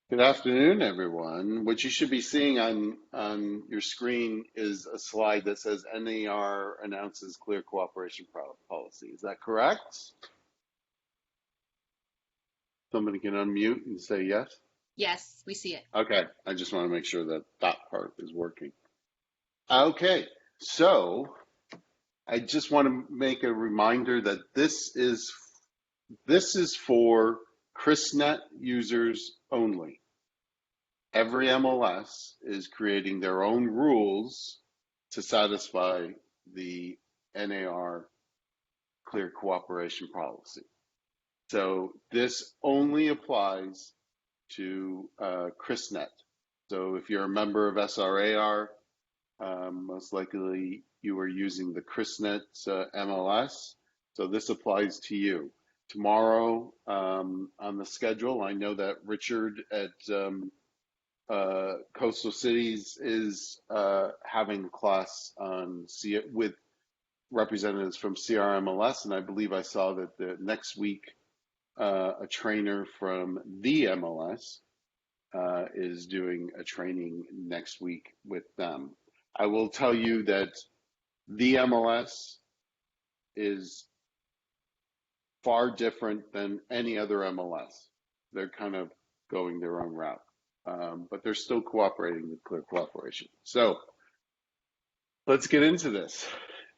Good afternoon, everyone. What you should be seeing on your screen is a slide that says NAR announces clear cooperation policy. Is that correct? Somebody can unmute and say yes. Yes, we see it. Okay, I just want to make sure that that part is working. Okay, so I just want to make a reminder that this is for CRISnet users only. Every MLS is creating their own rules to satisfy the NAR clear cooperation policy. So this only applies to CRISnet. So if you're a member of SRAR, most likely you are using the CRISnet MLS. So this applies to you. Tomorrow on the schedule, I know that Richard at Coastal Cities is having a class on with representatives from CRMLS, and I believe I saw that the next week a trainer from the MLS is doing a training next week with them. I will tell you that the MLS is far different than any other MLS. They're kind of going their own route. But they're still cooperating with clear cooperation. So let's get into this.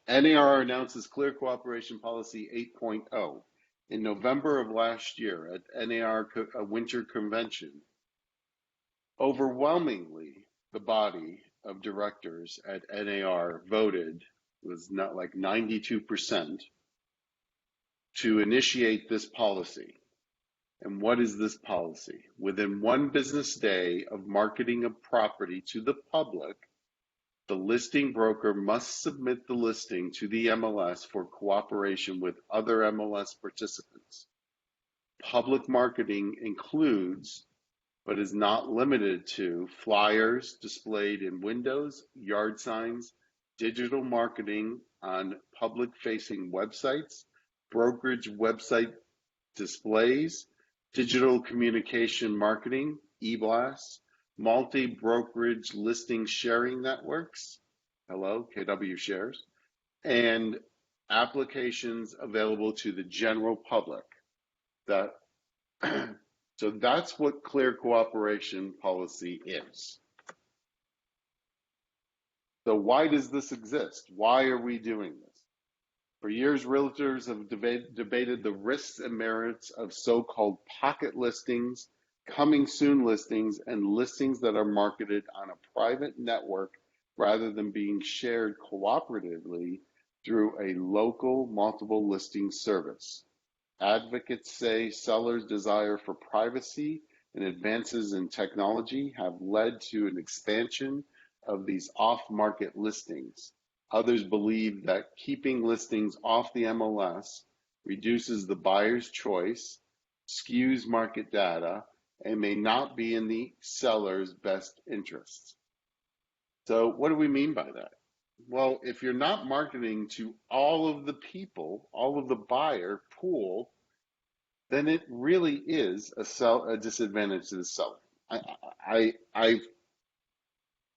NAR announces Clear Cooperation Policy 8.0. In November of last year at NAR Winter Convention, overwhelmingly the body of directors at NAR voted, was not like 92%, to initiate this policy. And what is this policy? Within one business day of marketing a property to the public, the listing broker must submit the listing to the MLS for cooperation with other MLS participants. Public marketing includes, but is not limited to, flyers displayed in windows, yard signs, digital marketing on public-facing websites, brokerage website displays, digital communication marketing, e-blasts, multi-brokerage listing sharing networks, hello, KW shares, and applications available to the general public. So that's what clear cooperation policy is. So why does this exist? Why are we doing this? For years, realtors have debated the risks and merits of so-called pocket listings, coming soon listings, and listings that are marketed on a private network rather than being shared cooperatively through a local multiple listing service. Advocates say sellers' desire for privacy and advances in technology have led to an expansion of these off-market listings. Others believe that keeping listings off the MLS reduces the buyer's choice, skews market data, and may not be in the seller's best interests. So what do we mean by that? Well, if you're not marketing to all of the people, all of the buyer pool, then it really is a disadvantage to the seller.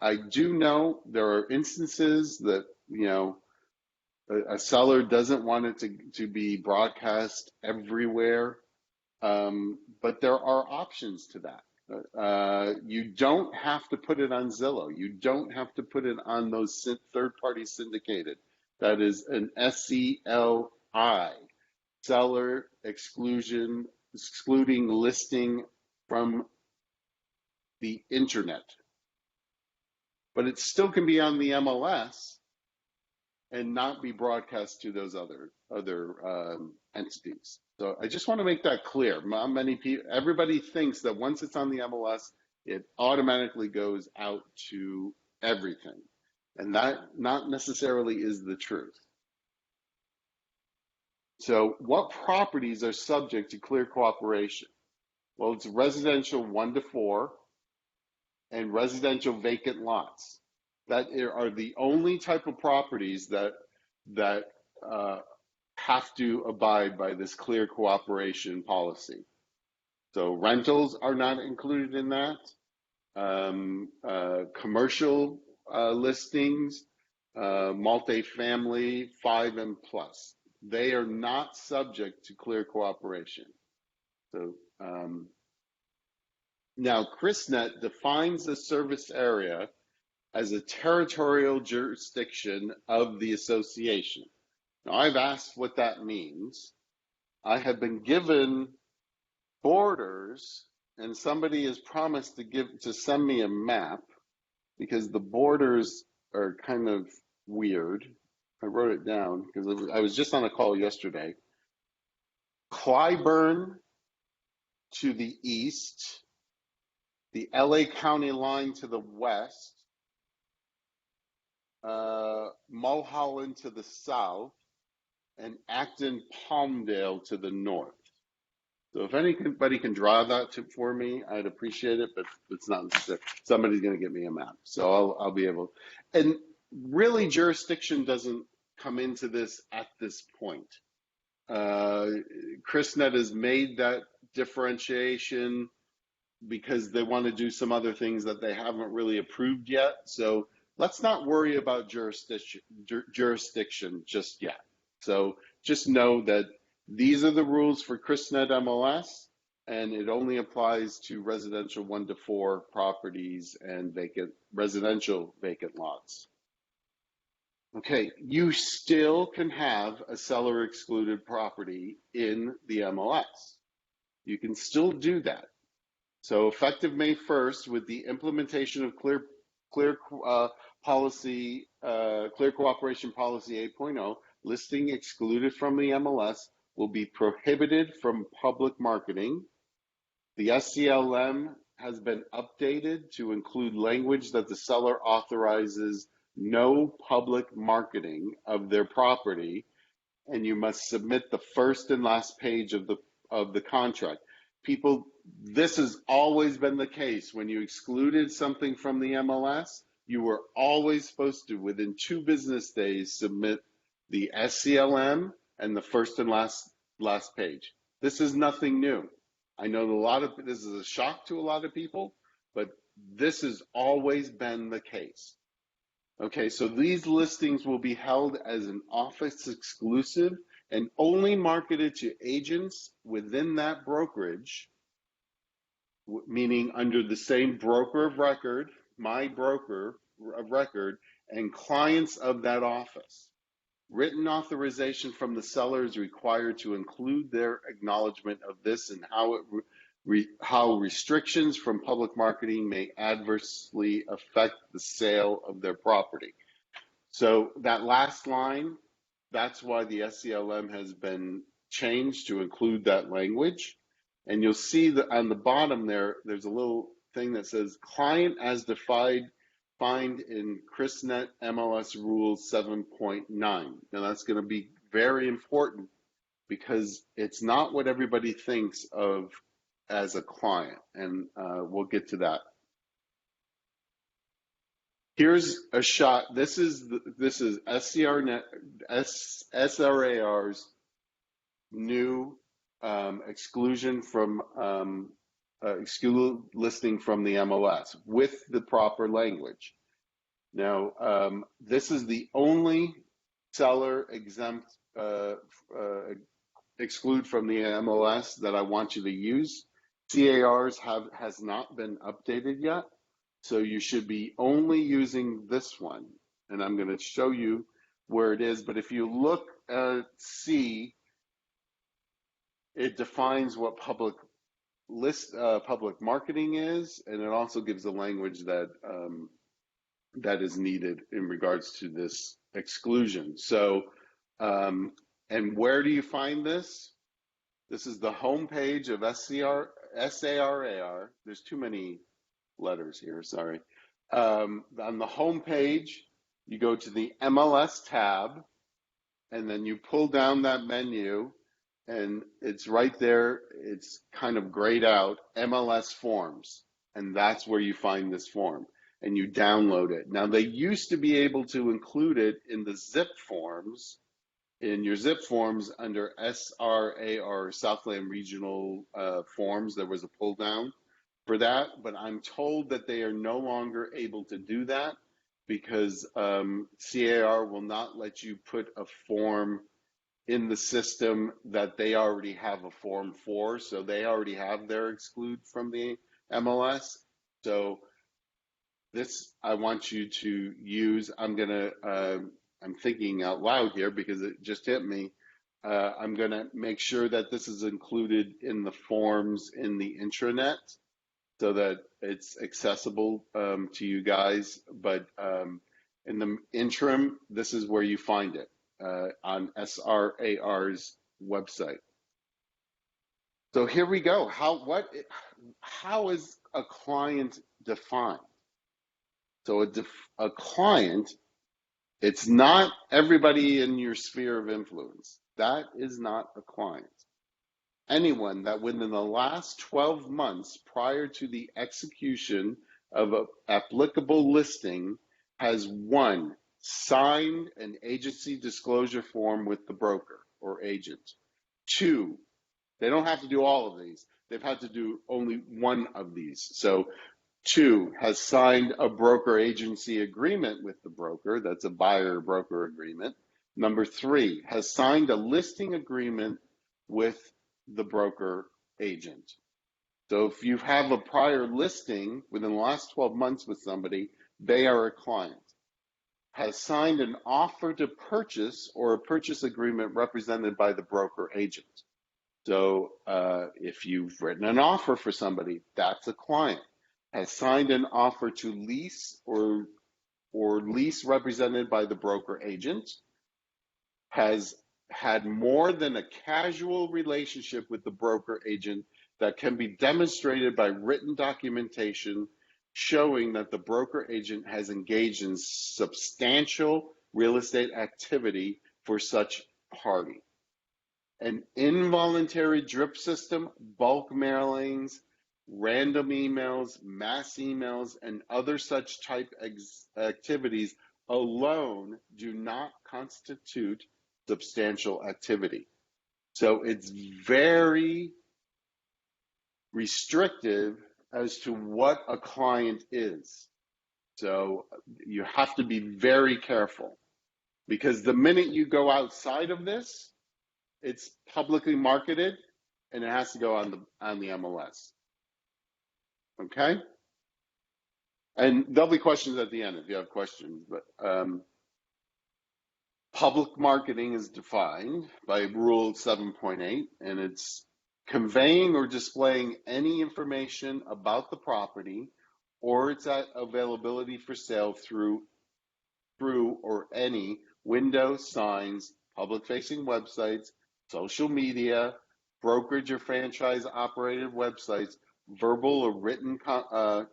I do know there are instances that, a seller doesn't want it to be broadcast everywhere, but there are options to that. You don't have to put it on Zillow. You don't have to put it on those third-party syndicated. That is an SELI, seller excluding listing from the internet. But it still can be on the MLS and not be broadcast to those other entities. So I just want to make that clear. Not many people, everybody thinks that once it's on the MLS, it automatically goes out to everything, and that not necessarily is the truth. So what properties are subject to clear cooperation? Well, it's residential 1 to 4 and residential vacant lots. That are the only type of properties that have to abide by this clear cooperation policy. So rentals are not included in that. Commercial listings, multifamily, 5 and plus. They are not subject to clear cooperation. So now CRISnet defines the service area as a territorial jurisdiction of the association. Now I've asked what that means. I have been given borders, and somebody has promised to send me a map because the borders are kind of weird. I wrote it down because I was just on a call yesterday. Clyburn to the east, the LA County line to the west, Mulholland to the south, and Acton Palmdale to the north. So if anybody can draw that for me, I'd appreciate it, but it's not necessary. Somebody's going to get me a map, so I'll be able. And really, jurisdiction doesn't come into this at this point. CRISnet has made that differentiation because they want to do some other things that they haven't really approved yet. So let's not worry about jurisdiction just yet. So just know that these are the rules for CRISnet MLS, and it only applies to residential 1 to 4 properties and residential vacant lots. Okay, you still can have a seller excluded property in the MLS. You can still do that. So effective May 1st, with the implementation of Clear Cooperation Policy 8.0, listing excluded from the MLS will be prohibited from public marketing. The SCLM has been updated to include language that the seller authorizes no public marketing of their property, and you must submit the first and last page of the contract. People, this has always been the case. When you excluded something from the MLS, you were always supposed to, within 2 business days, submit the SCLM and the first and last page. This is nothing new. I know this is a shock to a lot of people, but this has always been the case. Okay, so these listings will be held as an office exclusive and only marketed to agents within that brokerage, meaning under the same broker of record, my broker of record, and clients of that office. Written authorization from the seller is required to include their acknowledgement of this and how restrictions from public marketing may adversely affect the sale of their property. So that last line, that's why the SCLM has been changed to include that language. And you'll see that on the bottom there's a little thing that says client as defined in CRISnet MLS Rules 7.9. Now that's going to be very important because it's not what everybody thinks of as a client, and we'll get to that. Here's a shot. This is SRAR's new exclusion from exclude listing from the MLS with the proper language. Now, this is the only seller exempt exclude from the MLS that I want you to use. CARs has not been updated yet, so you should be only using this one. And I'm going to show you where it is. But if you look at C, it defines what public marketing is, and it also gives the language that that is needed in regards to this exclusion. So, and where do you find this? This is the homepage of SARAR. There's too many letters here, sorry. On the homepage, you go to the MLS tab, and then you pull down that menu, and it's right there. It's kind of grayed out, MLS forms, and that's where you find this form, and you download it. Now, they used to be able to include it in the zip forms, in your zip forms under SRAR, Southland Regional Forms. There was a pull down for that, but I'm told that they are no longer able to do that because CAR will not let you put a form in the system that they already have a form for. So they already have their exclude from the MLS. So this I want you to use. I'm thinking out loud here because it just hit me. I'm gonna make sure that this is included in the forms in the intranet so that it's accessible to you guys. But in the interim, this is where you find it on SRAR's website. So here we go. How is a client defined? So a client, it's not everybody in your sphere of influence. That is not a client. Anyone that within the last 12 months prior to the execution of an applicable listing has one, signed an agency disclosure form with the broker or agent. Two, they don't have to do all of these. They've had to do only one of these. So two, has signed a broker agency agreement with the broker. That's a buyer broker agreement. Number three, has signed a listing agreement with the broker agent. So if you have a prior listing within the last 12 months with somebody, they are a client. Has signed an offer to purchase or a purchase agreement represented by the broker agent. So if you've written an offer for somebody, that's a client. Has signed an offer to lease or lease represented by the broker agent. Has had more than a casual relationship with the broker agent that can be demonstrated by written documentation showing that the broker agent has engaged in substantial real estate activity for such party. An involuntary drip system, bulk mailings, random emails, mass emails, and other such type activities alone do not constitute substantial activity. So it's very restrictive as to what a client is. So you have to be very careful because the minute you go outside of this, it's publicly marketed and it has to go on the MLS. Okay? And there'll be questions at the end if you have questions, but public marketing is defined by Rule 7.8, and it's conveying or displaying any information about the property or its availability for sale through or any window, signs, public-facing websites, social media, brokerage or franchise-operated websites, verbal or written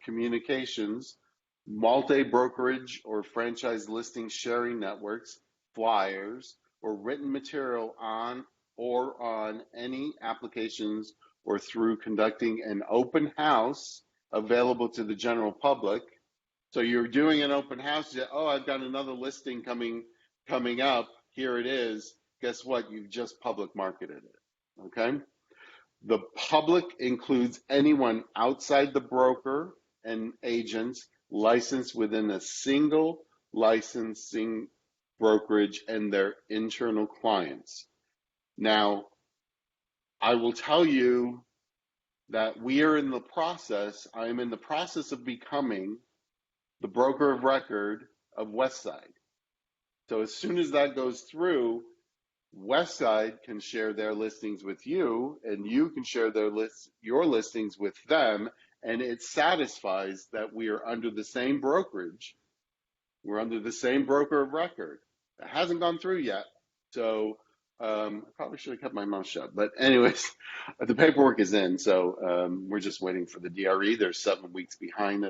communications, multi-brokerage or franchise listing sharing networks, flyers, or written material on any applications or through conducting an open house available to the general public. So you're doing an open house, oh, I've got another listing coming up, here it is. Guess what? You've just public marketed it, okay? The public includes anyone outside the broker and agents licensed within a single licensing brokerage and their internal clients. Now, I will tell you that we are in the process, I am in the process of becoming the broker of record of Westside. So as soon as that goes through, Westside can share their listings with you, and you can share your listings with them, and it satisfies that we are under the same brokerage. We're under the same broker of record. It hasn't gone through yet, so I probably should have kept my mouth shut. But anyways, the paperwork is in, so we're just waiting for the DRE. They're 7 weeks behind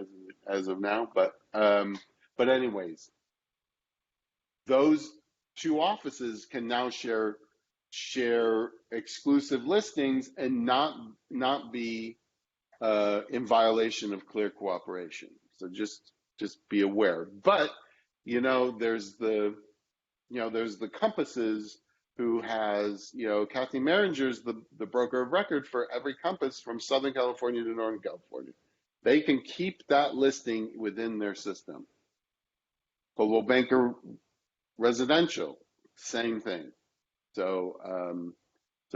as of now, but anyways, those two offices can now share exclusive listings and not be in violation of clear cooperation. So just be aware. But there's the compasses who has, Kathy Meringer's the broker of record for every Compass from Southern California to Northern California. They can keep that listing within their system. Coldwell Banker Residential, same thing. So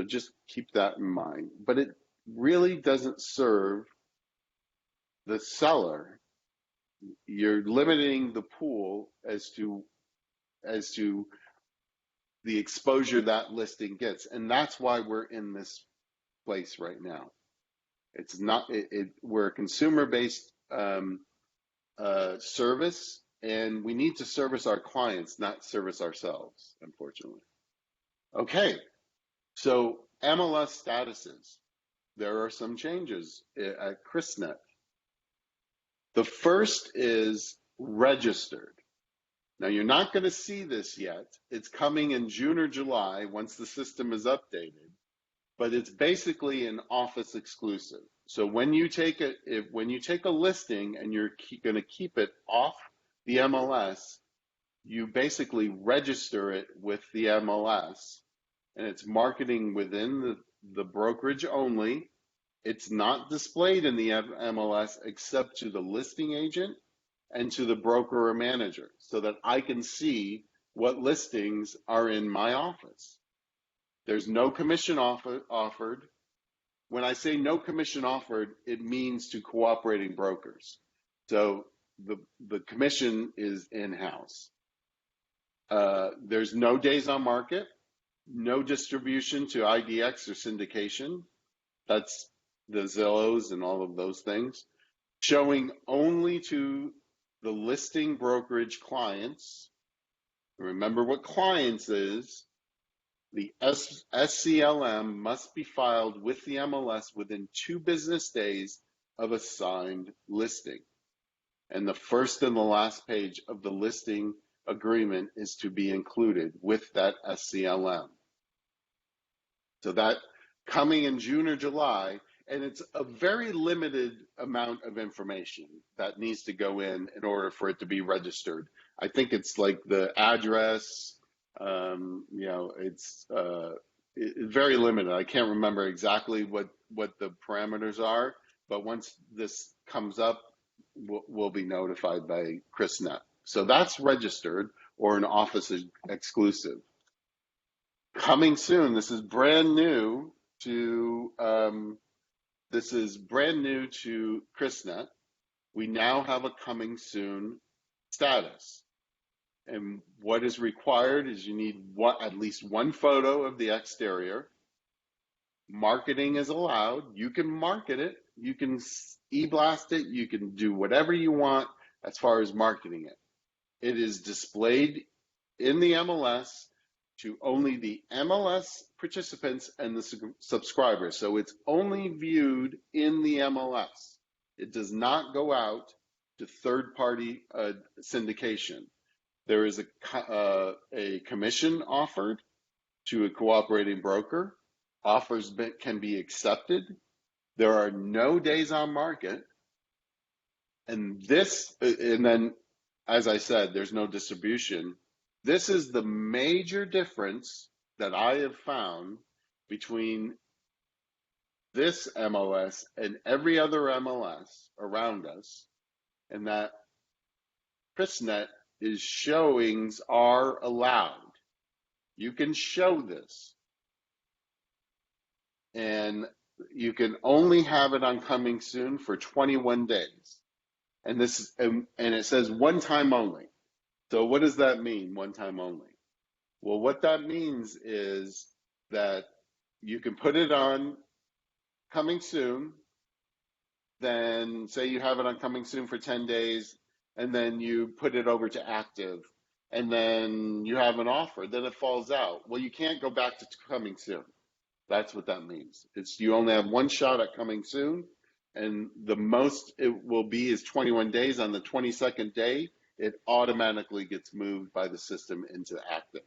just keep that in mind. But it really doesn't serve the seller. You're limiting the pool as to the exposure that listing gets, and that's why we're in this place right now. It's not we're a consumer-based service, and we need to service our clients, not service ourselves, unfortunately. Okay, so MLS statuses. There are some changes at CRISnet. The first is registered. Now, you're not going to see this yet. It's coming in June or July once the system is updated, but it's basically an office exclusive. So when you take a listing and you're going to keep it off the MLS, you basically register it with the MLS, and it's marketing within the brokerage only. It's not displayed in the MLS except to the listing agent and to the broker or manager, so that I can see what listings are in my office. There's no commission offered. When I say no commission offered, it means to cooperating brokers. So the commission is in-house. There's no days on market, no distribution to IDX or syndication. That's the Zillows and all of those things. Showing only to the listing brokerage clients. Remember what clients is. The SCLM must be filed with the MLS within 2 business days of a signed listing. And the first and the last page of the listing agreement is to be included with that SCLM. So that coming in June or July, and it's a very limited amount of information that needs to go in order for it to be registered. I think it's like the address, it's very limited. I can't remember exactly what the parameters are, but once this comes up, we'll be notified by CRISnet. So that's registered or an office exclusive. Coming soon, this is brand new to CRISnet. We now have a coming soon status. And what is required is you need at least one photo of the exterior. Marketing is allowed. You can market it. You can e-blast it. You can do whatever you want as far as marketing it. It is displayed in the MLS to only the MLS participants and the subscribers. So it's only viewed in the MLS. It does not go out to third-party syndication. There is a commission offered to a cooperating broker. Offers can be accepted. There are no days on market. And then, as I said, there's no distribution. This is the major difference that I have found between this MLS and every other MLS around us, and that CRISnet is showings are allowed. You can show this, and you can only have it on coming soon for 21 days. And it says one time only. So what does that mean, one time only? Well, what that means is that you can put it on coming soon, then say you have it on coming soon for 10 days, and then you put it over to active, and then you have an offer, then it falls out. Well, you can't go back to coming soon. That's what that means. You only have one shot at coming soon, and the most it will be is 21 days. On the 22nd day, it automatically gets moved by the system into active.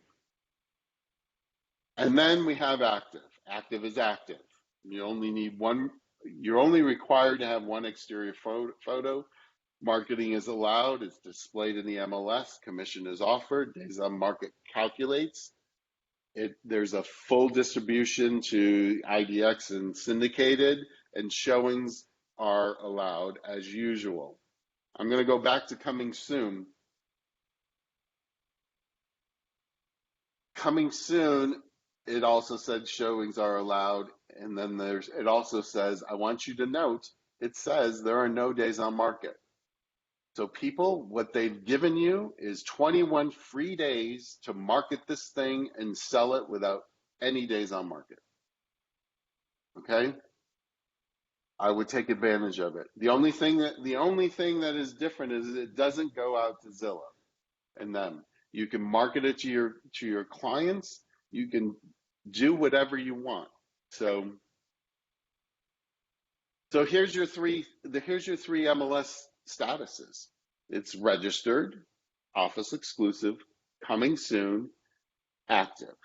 And then we have active. Active is active. You only need one. You're only required to have one exterior photo. Marketing is allowed. It's displayed in the MLS. Commission is offered. Days on market calculates. There's a full distribution to IDX and syndicated, and showings are allowed as usual. I'm going to go back to coming soon. Coming soon, it also said showings are allowed, and then it also says, I want you to note, it says there are no days on market. So people, what they've given you is 21 free days to market this thing and sell it without any days on market. Okay? I would take advantage of it. The only thing that is different is it doesn't go out to Zillow and them. You can market it to your clients. You can do whatever you want. So here's your three MLS statuses. It's registered, office exclusive, coming soon, active.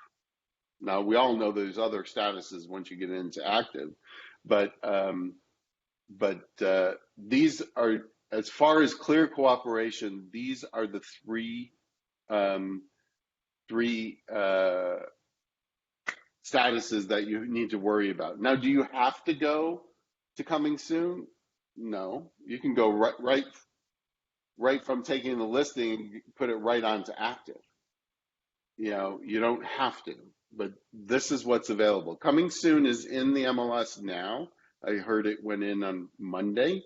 Now we all know there's other statuses once you get into active, but these are, as far as clear cooperation, these are the three statuses that you need to worry about. Now, do you have to go to coming soon? No, you can go right from taking the listing and put it right onto active. You don't have to, but this is what's available. Coming soon is in the MLS now. I heard it went in on Monday.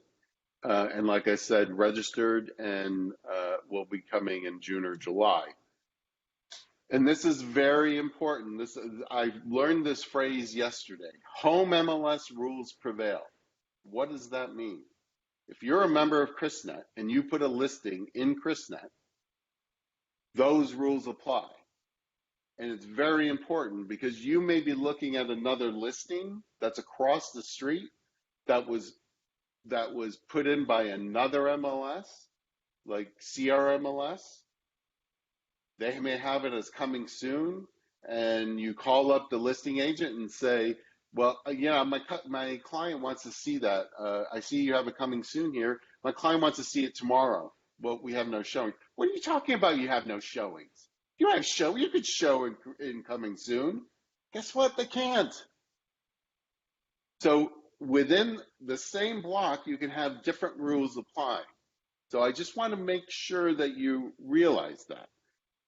And like I said, registered and will be coming in June or July. And this is very important. I learned this phrase yesterday. Home MLS rules prevail. What does that mean? If you're a member of CRISnet and you put a listing in CRISnet, those rules apply. And it's very important because you may be looking at another listing that's across the street that was put in by another MLS, like CRMLS. They may have it as coming soon, and you call up the listing agent and say, well, yeah, my client wants to see that. I see you have a coming soon here. My client wants to see it tomorrow. Well, we have no showing. What are you talking about? You have no showings. You could show in coming soon. Guess what? They can't. So within the same block, you can have different rules apply. So I just want to make sure that you realize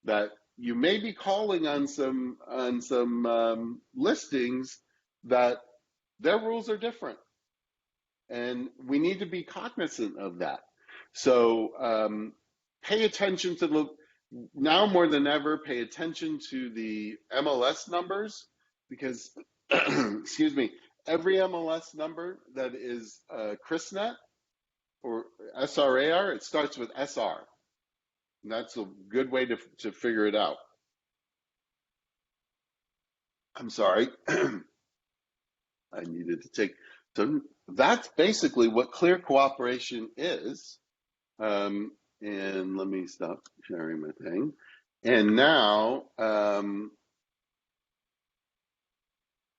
that you may be calling on some listings that their rules are different, and we need to be cognizant of that. So pay attention to now more than ever, pay attention to the MLS numbers, because excuse me, every MLS number that is CRISnet or SRAR, it starts with SR. And that's a good way to figure it out. I'm sorry. I needed to take. So that's basically what clear cooperation is. And let me stop sharing my thing. And now,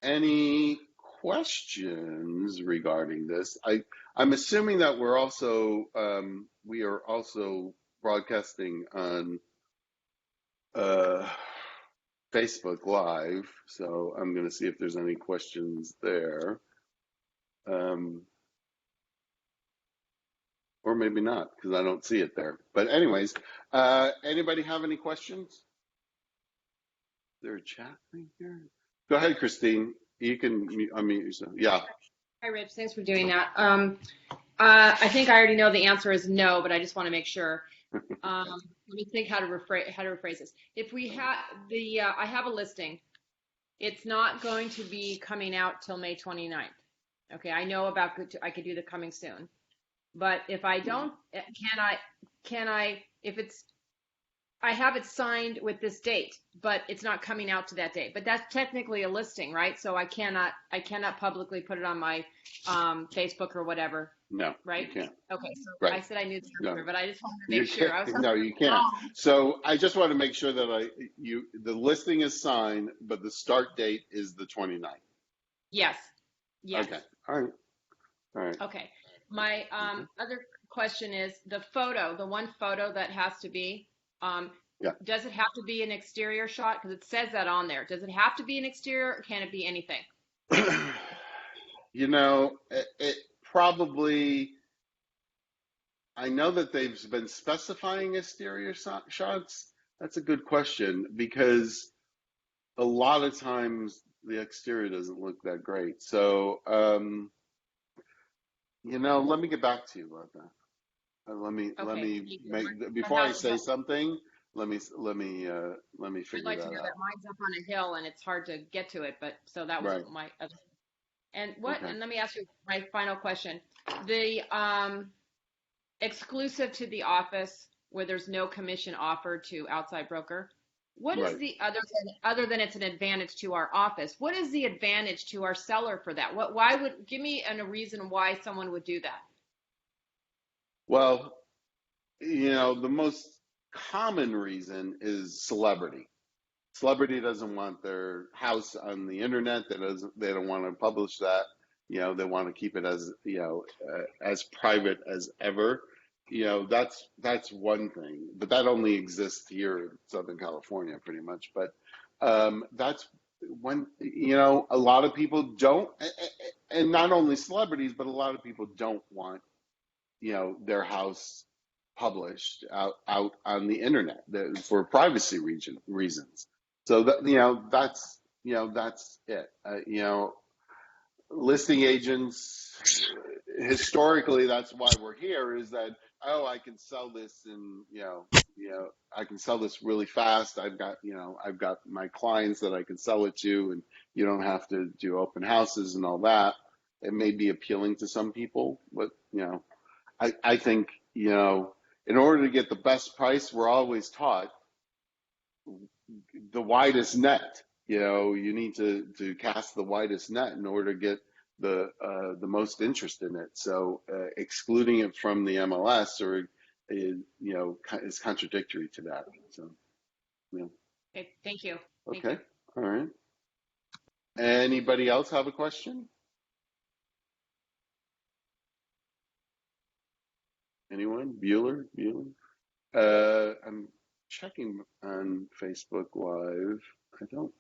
any questions regarding this? I'm assuming that we are also broadcasting on Facebook Live, so I'm going to see if there's any questions there. Or maybe not, because I don't see it there. But anyways, anybody have any questions? Is there a chat thing here? Go ahead, Christine. You can unmute yourself. Yeah. Hi, Rich. Thanks for doing that. I think I already know the answer is no, but I just want to make sure. Let me think how to rephrase this. If we have I have a listing. It's not going to be coming out till May 29th. Okay, I know about I could do the coming soon, but if I don't, can I? If it's I have it signed with this date, but it's not coming out to that date. But that's technically a listing, right? So I cannot publicly put it on my Facebook or whatever. No, right? You can't. Okay, so Right. I said I knew the answer, No. but I just wanted to make sure. No, you can't. So I just want to make sure that the listing is signed, but the start date is the 29th. Yes. Yes. Okay. All right. Okay. My other question is the one photo that has to be, Yeah. Does it have to be an exterior shot? Because it says that on there. Does it have to be an exterior, or can it be anything? It probably, I know that they've been specifying exterior shots. That's a good question because a lot of times the exterior doesn't look that great. So, let me get back to you about that. Let Okay, me thank you. make My before I house is say up. something. Let me I'd figure like to that know out. that mine's up on a hill and it's hard to get to it, but so that was Right. my other. And Okay. and let me ask you my final question. The exclusive to the office where there's no commission offered to outside broker. What is Right. the other than it's an advantage to our office? What is the advantage to our seller for that? Why would give me a reason why someone would do that? Well, the most common reason is celebrity. Celebrity doesn't want their house on the internet. They don't want to publish that. They want to keep it as private as ever. That's one thing, but that only exists here in Southern California, pretty much. But that's when a lot of people don't, and not only celebrities, but a lot of people don't want their house published out on the internet for privacy reasons. So that's it. Listing agents, historically, that's why we're here, is that, oh, I can sell this, and I can sell this really fast. I've got my clients that I can sell it to, and you don't have to do open houses and all that. It may be appealing to some people, but I think, in order to get the best price, we're always taught the widest net. You need to cast the widest net in order to get the most interest in it. So excluding it from the MLS is contradictory to that. So, yeah. Okay, thank you. Thank Okay. you. All right. Anybody else have a question? Anyone? Bueller? I'm checking on Facebook Live. I don't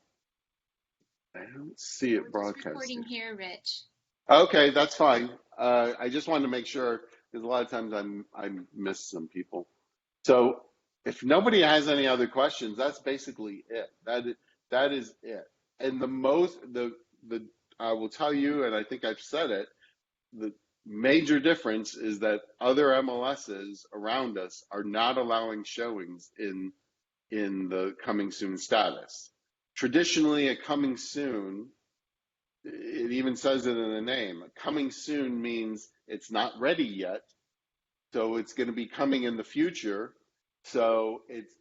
I don't see it We're just recording broadcasting. here, Rich. Okay, that's fine. I just wanted to make sure because a lot of times I miss some people. So if nobody has any other questions, that's basically it. That is it. And the I will tell you, and I think I've said it, the major difference is that other MLSs around us are not allowing showings in the coming soon status. Traditionally, a coming soon, it even says it in the name. Coming soon means it's not ready yet, so it's going to be coming in the future. So it's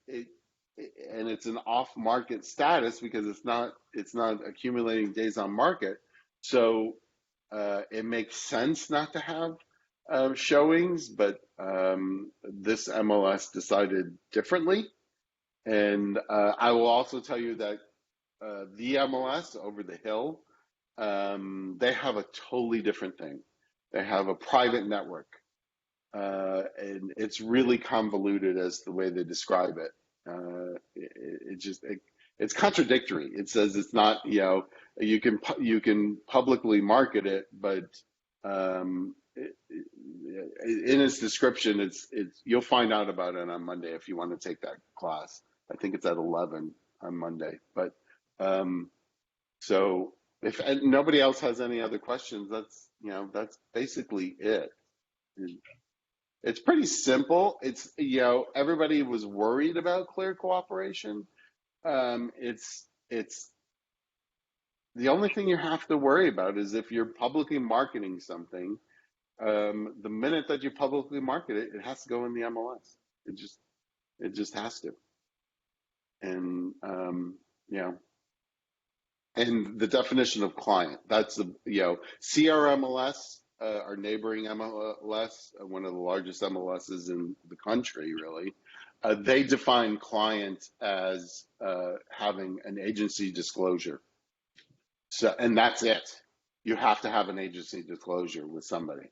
an off-market status because it's not accumulating days on market. So it makes sense not to have showings, but this MLS decided differently. And I will also tell you that the MLS over the hill, they have a totally different thing. They have a private network, and it's really convoluted as the way they describe it. It's contradictory. It says it's not, you can publicly market it, but in its description, it's you'll find out about it on Monday if you want to take that class. I think it's at 11 on Monday. But so if nobody else has any other questions, that's basically it. It's pretty simple. Everybody was worried about clear cooperation. It's the only thing you have to worry about is if you're publicly marketing something. The minute that you publicly market it, it has to go in the MLS. It just has to. And and the definition of client. That's CRMLS, our neighboring MLS, one of the largest MLSs in the country, really. They define client as having an agency disclosure. So, and that's it. You have to have an agency disclosure with somebody.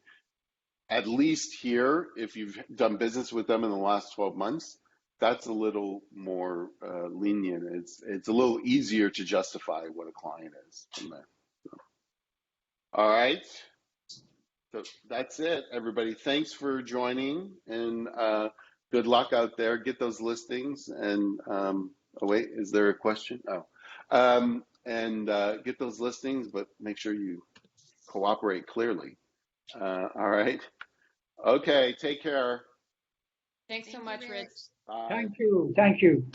At least here, if you've done business with them in the last 12 months, that's a little more lenient. It's a little easier to justify what a client is from there. So, all right. So that's it, everybody. Thanks for joining, and good luck out there. Get those listings, and oh wait, is there a question? Oh, and get those listings, but make sure you cooperate clearly. All right. Okay. Take care. Thanks so much, Rich. Bye. Thank you. Thank you.